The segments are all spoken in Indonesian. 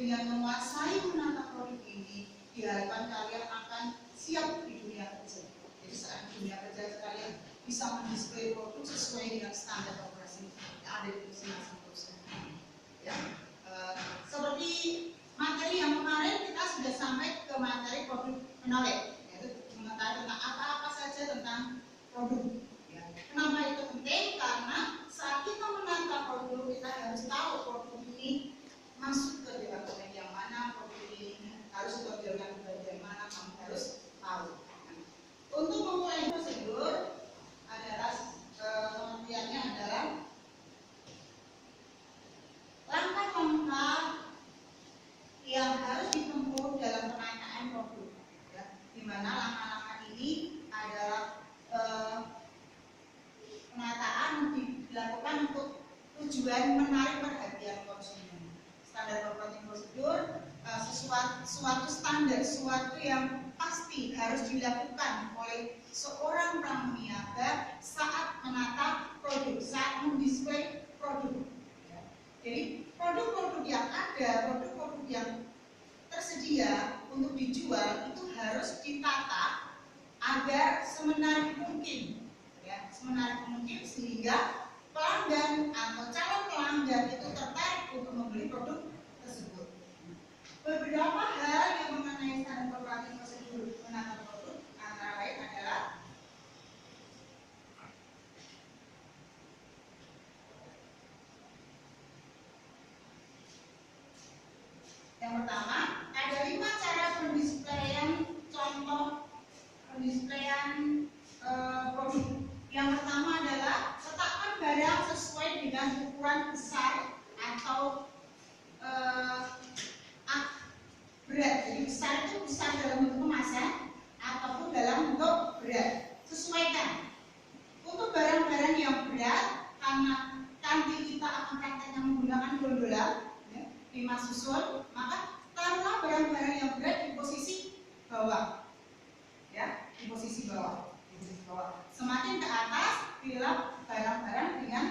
dengan menguasai menata produk ini, diharapkan kalian akan siap di dunia kerja. Jadi saat di dunia kerja kalian bisa mendisplay produk sesuai dengan standar operasi yang ada di masing-masing perusahaan. Ya. Seperti materi yang kemarin kita sudah sampai ke materi produk knowledge, yaitu mengetahui tentang apa-apa saja tentang produk. Ya. Kenapa itu penting? Karena saat kita menata produk, kita harus tahu produk ini masuk ke departemen yang mana, produk ini harus dikerjakan di bagian mana, kamu harus tahu. Untuk memulai prosedur adalah pengertiannya adalah langkah-langkah yang harus ditempuh dalam penataan produk, ya, di mana langkah-langkah ini adalah penataan dilakukan untuk tujuan menarik perhatian konsumen. Standar operating prosedur suatu standar, suatu yang pasti harus dilakukan oleh seorang pramuniaga saat menata produk, saat mendisplay produk. Jadi produk-produk yang ada, produk-produk yang tersedia untuk dijual itu harus ditata agar semenarik mungkin, ya, semenarik mungkin sehingga pelanggan atau calon pelanggan itu tertarik untuk membeli produk tersebut. Beberapa hal yang mengenai standar operating prosedur menata produk antara lain adalah yang pertama, ada 5 cara pendisplayan contoh pendisplayan produk. Yang pertama adalah letakkan barang sesuai dengan ukuran besar atau berat. Jadi besar itu besar dalam bentuk kemasan ataupun dalam bentuk berat. Sesuaikan. Untuk barang-barang yang berat, karena nanti kita akan prakteknya menggunakan gondola, 5 susun, maka taruhlah barang-barang yang berat di posisi bawah, ya, di posisi bawah. Semakin ke atas, pilih barang-barang dengan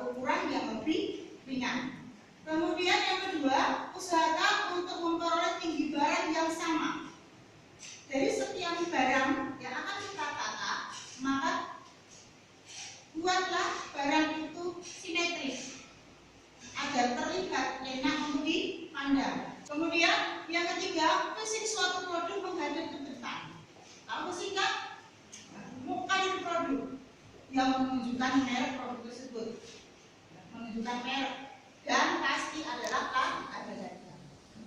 ukuran yang lebih ringan. Kemudian yang kedua, usahakan untuk memperoleh tinggi barang yang sama. Dari setiap barang yang akan kita tata, maka buatlah barang itu simetris agar terlihat enak untuk dipandang. Kemudian yang ketiga, fisik suatu produk menghadap ke depan. Apa sih Kak? Muka dari produk yang menunjukkan merek produk tersebut, menunjukkan merek, dan pasti adalah harganya.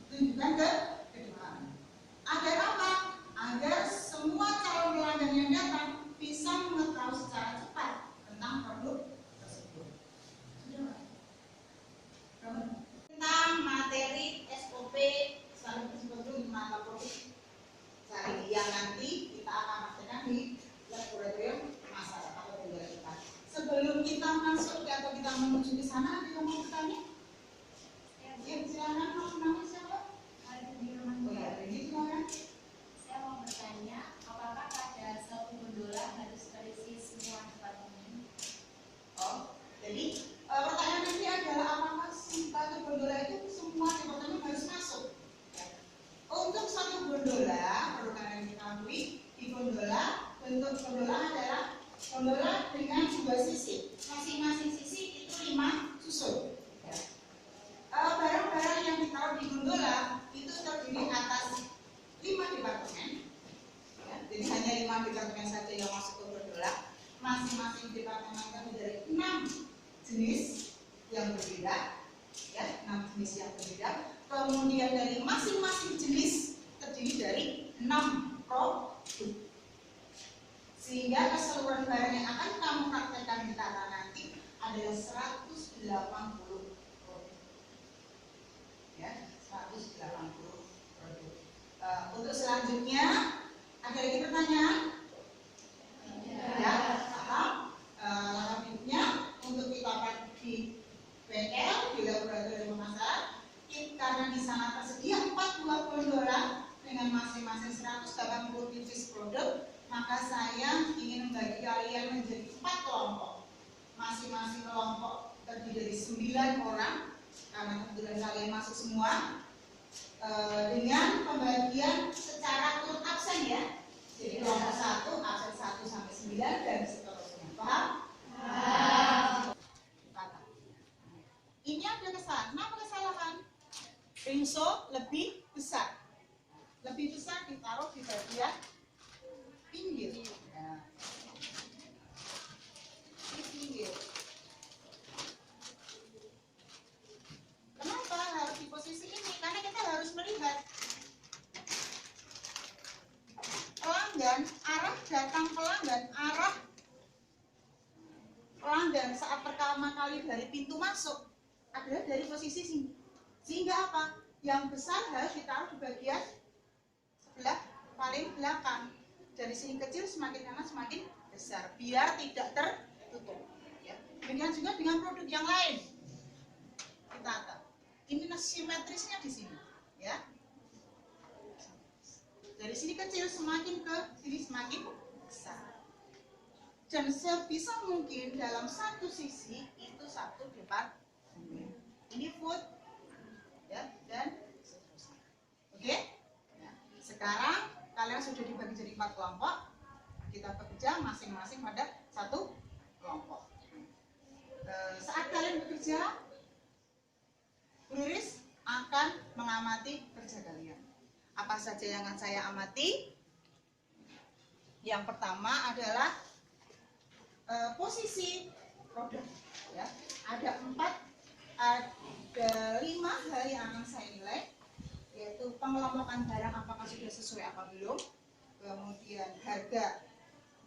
Tunjukkan ke depan. Agar apa? Agar semua calon pelanggan yang datang bisa mengetahui secara cepat tentang produk tersebut. Tentang materi SOP sekaligus produk menata produk sehari yang nanti kita akan praktekkan di laboratorium masyarakat atau penjualan kita. Sebelum kita masuk atau kita menuju ke sana, ada yang mau bertanya? Ya, silakan. Namanya siapa? Oh ya, ini silakan. Saya mau bertanya, apakah pada satu gondola harus terisi semua departemen? Oh, jadi pertanyaan nanti adalah apakah satu gondola itu semua departemen harus masuk? Ya. Untuk satu gondola, perlu kalian ketahui, di gondola, bentuk gondola adalah gondola dengan 2 sisi. Masing-masing sisi itu 5 susun. Ya. Barang-barang yang ditaruh di gondola itu terdiri atas 5 departemen. Ya, jadi hanya 5 departemen saja yang masuk ke gondola. Masing-masing departemen terdiri dari 6 jenis yang berbeda, ya, 6 jenis yang berbeda. Kemudian dari masing-masing jenis terdiri dari 6 produk. Sehingga keseluruhan barang yang akan kamu praktekkan di tata nanti adalah 180 produk. Ya, 180 produk. Untuk selanjutnya, ada lagi pertanyaan? Ya, paham? Selanjutnya, untuk kita praktik di bengkel, di laboratorium pemasaran, karena di sana tersedia 4 buah gondola dengan masing-masing 180 pieces produk, maka saya ingin membagi kalian menjadi 4 kelompok. Masing-masing kelompok terdiri dari 9 orang, karena kebetulan kalian masuk semua. dengan pembagian secara turut absen ya. Jadi kelompok 1 absen 1 sampai 9 dan seterusnya. Paham? Kata. Ini ada kesalahan. Kenapa kesalahan? Ringso lebih besar. Lebih besar ditaruh di bagian pinggir. Ya. Di pinggir. Kenapa harus di posisi ini? Karena kita harus melihat pelanggan, arah datang pelanggan, arah pelanggan saat pertama kali dari pintu masuk adalah dari posisi sini. Sehingga apa? Yang besar harus ditaruh di bagian sebelah paling belakang. Dari sini kecil semakin kanan semakin besar, biar tidak tertutup. Ya. Demikian juga dengan produk yang lain. Kita akan. Ini simetrisnya di sini, ya. Dari sini kecil semakin ke sini semakin besar. Dan sebisa mungkin dalam satu sisi itu satu departemen. Ini food, ya, dan seterusnya. Oke? Nah, sekarang kalian sudah dibagi jadi 4 kelompok. Kita bekerja masing-masing pada satu kelompok. Saat kalian bekerja, Bu Riris akan mengamati kerja kalian. Apa saja yang akan saya amati? Yang pertama adalah posisi produk. Ya. Ada 5 hal yang akan saya nilai, yaitu pengelompokan barang apakah sudah sesuai apa belum, kemudian harga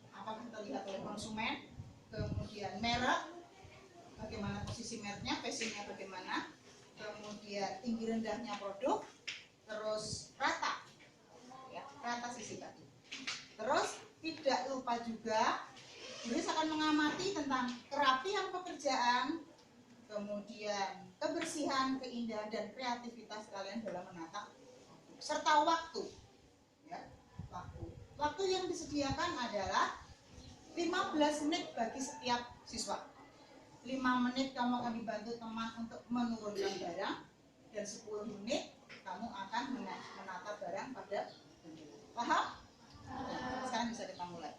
apakah terlihat oleh konsumen, kemudian merek, bagaimana posisi mereknya, facingnya bagaimana, kemudian tinggi rendahnya produk, terus rata, ya, rata sisi tadi. Terus tidak lupa juga, Iris akan mengamati tentang kerapihan pekerjaan, kemudian kebersihan, keindahan, dan kreativitas kalian dalam menata, serta waktu. Ya, waktu yang disediakan adalah 15 menit bagi setiap siswa. 5 menit kamu akan dibantu teman untuk menurunkan barang, dan 10 menit kamu akan menata barang pada bentuk. Paham? Sekarang bisa kita mulai.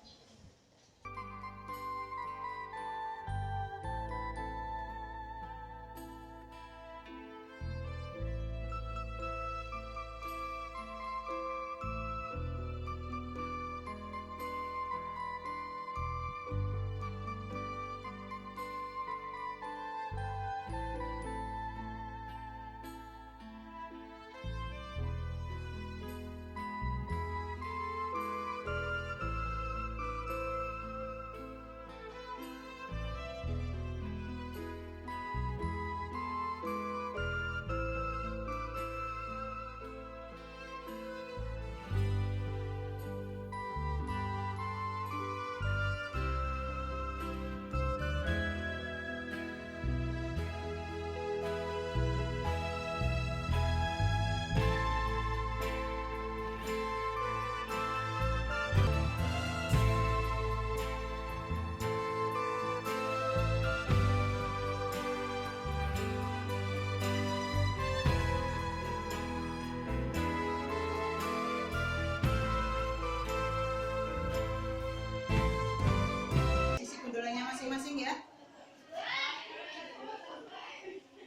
Masing-masing ya.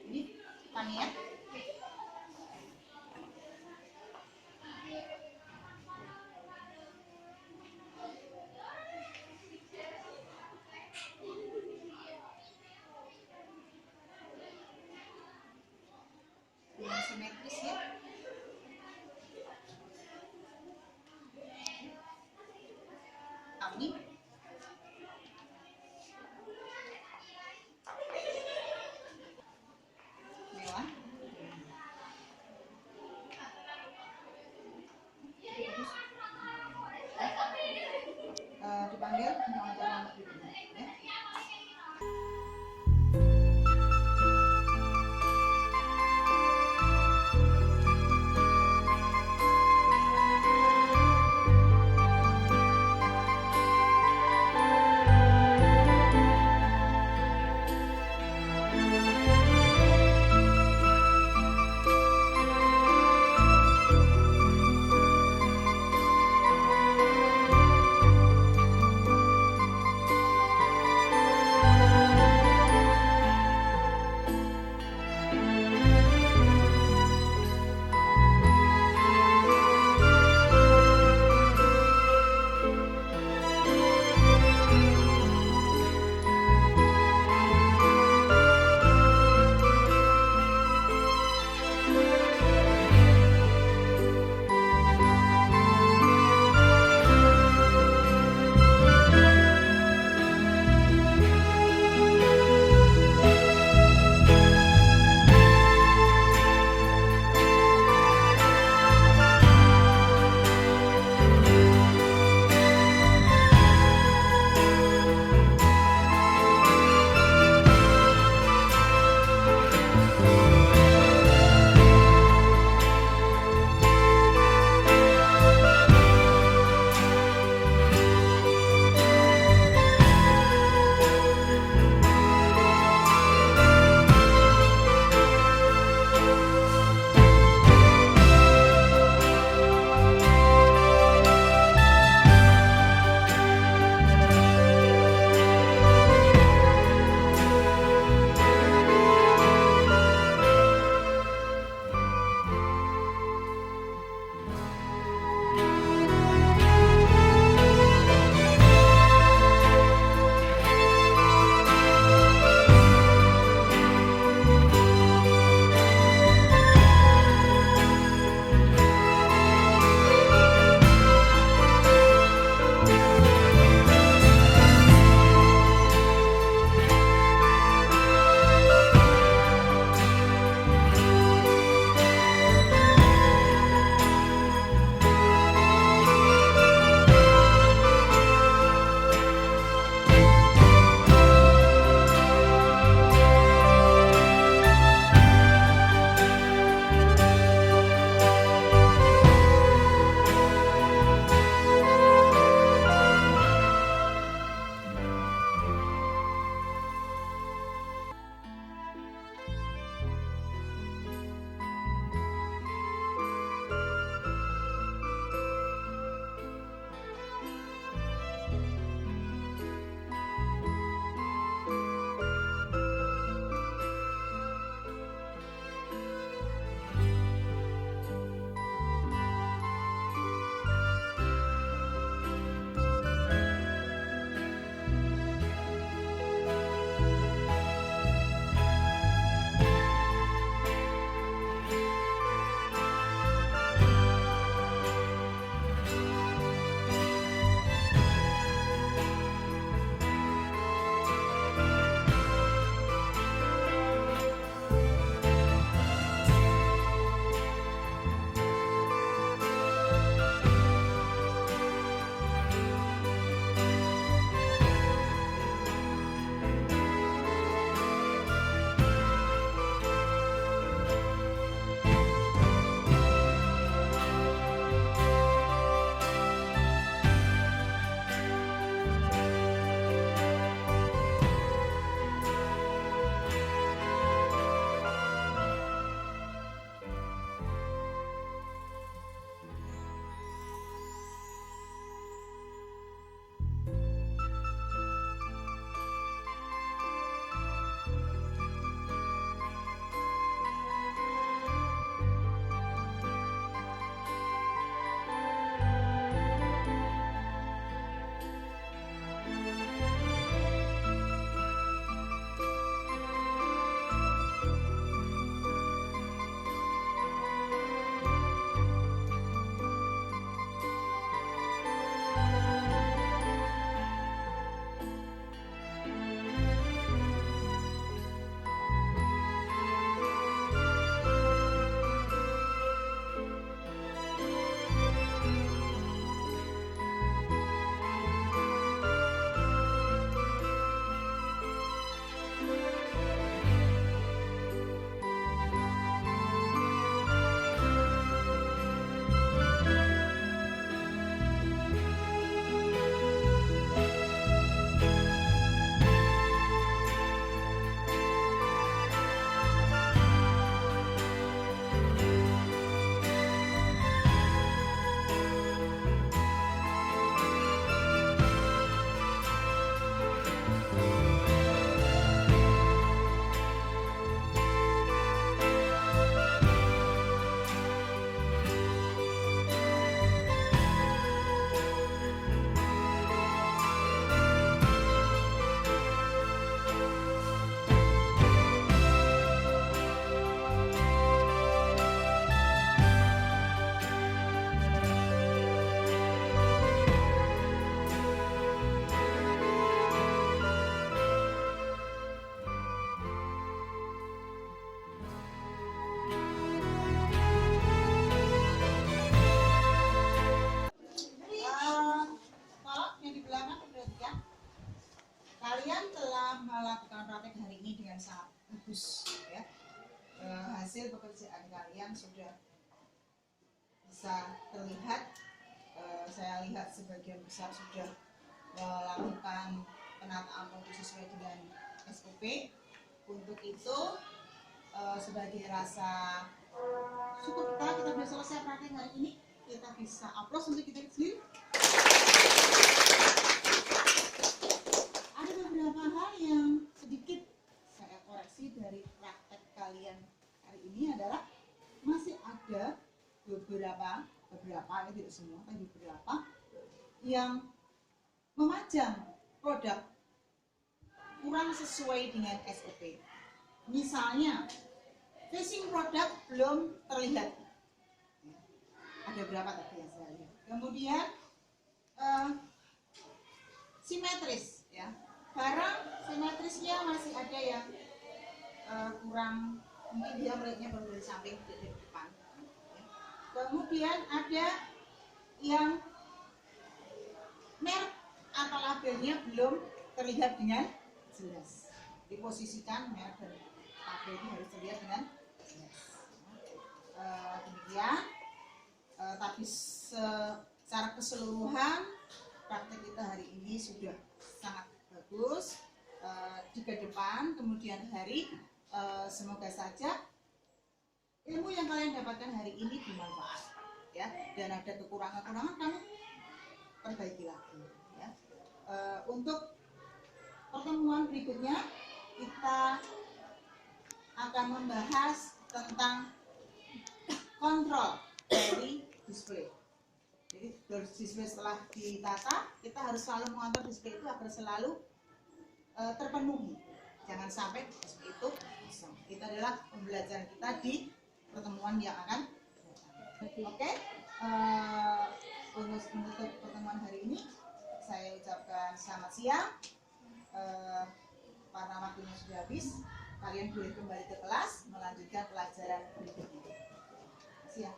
Ini paniat. Yang simetris ya. Kami dipanggil untuk acara berikutnya ya. hasil pekerjaan kalian sudah bisa terlihat. Saya lihat sebagian besar sudah melakukan penataan produk sesuai dengan SOP. Untuk itu sebagai rasa syukur kita sudah selesai praktek hari ini. Kita bisa aplaus untuk kita sendiri. Ada beberapa hal yang sedikit saya koreksi dari praktek kalian hari ini adalah masih ada beberapa ya tidak semua tapi beberapa yang memajang produk kurang sesuai dengan SOP. Misalnya facing produk belum terlihat, ada berapa tadi yang saya lihat. Kemudian simetris ya, barang simetrisnya masih ada yang kurang, mungkin dia melihatnya baru dari samping dari depan ya. Kemudian ada yang merek atau labelnya belum terlihat dengan jelas. Diposisikan merek dan labelnya harus terlihat dengan jelas. Demikian. Tapi secara keseluruhan praktek kita hari ini sudah sangat bagus. Di depan kemudian hari semoga saja ilmu yang kalian dapatkan hari ini bermanfaat ya, dan ada kekurangan-kekurangan kamu perbaiki lagi ya. Untuk pertemuan berikutnya kita akan membahas tentang kontrol dari display. Jadi display setelah ditata, kita harus selalu mengontrol display itu agar selalu terpenuhi. Jangan sampai display itu kosong. Itu adalah pembelajaran kita di pertemuan yang akan datang. Oke. Untuk menutup pertemuan hari ini, saya ucapkan selamat siang. Karena waktunya sudah habis, kalian boleh kembali ke kelas melanjutkan pelajaran berikutnya. Siang.